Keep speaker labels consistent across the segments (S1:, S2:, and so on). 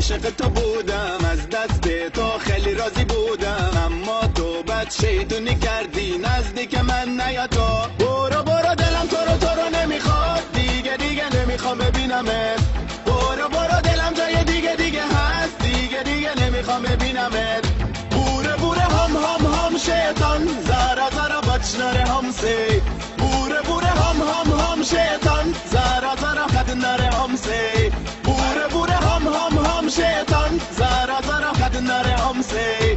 S1: عاشق تو بودم، از دست تو خیلی راضی بودم، اما تو بد شیطونی کردی، نزدیک من نیا تو. برو برو دلم تو رو نمیخواد، دیگه نمیخوام ببینمت. برو برو دلم جای دیگه هست، دیگه نمیخوام ببینمت. بوره هم شیطان، زارا بچناره همسه. بوره هم شیطان، زارا خد نره همسه. بوره هم شیطان، زارا خد نره همسه.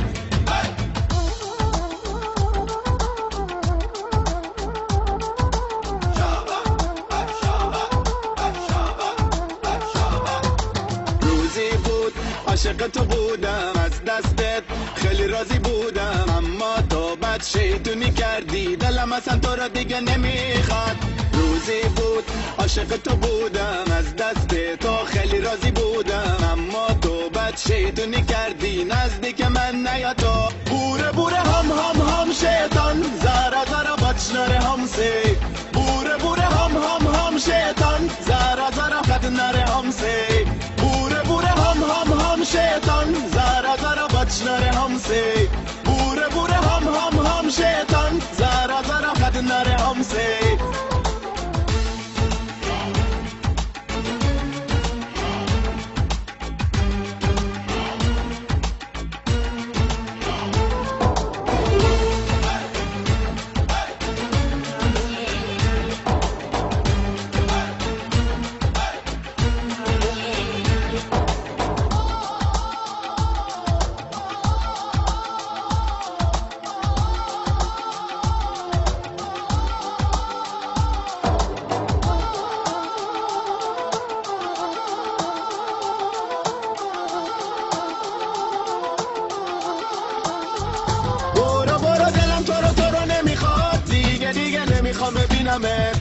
S1: روزی بود عاشق تو بودم، از دستت خیلی راضی بودم، اما تو بد شیطونی کردی، دلم اصلا تو را دیگه نمیخواد. روزی بود عاشق تو بودم، از دست تو خیلی راضی بودم، اما تو بد شیطونی کردی، نزدیک من نیا تو. بوره هم شیطان، زارا بچناره همسه. بوره هم شیطان، زارا خد نره همسه. بوره هم شیطان، زارا بچناره همسه. بوره هم شیطان، زارا خد نره همسه. برو برو دلم تو رو نمیخواد، دیگه نمیخوام ببینمت.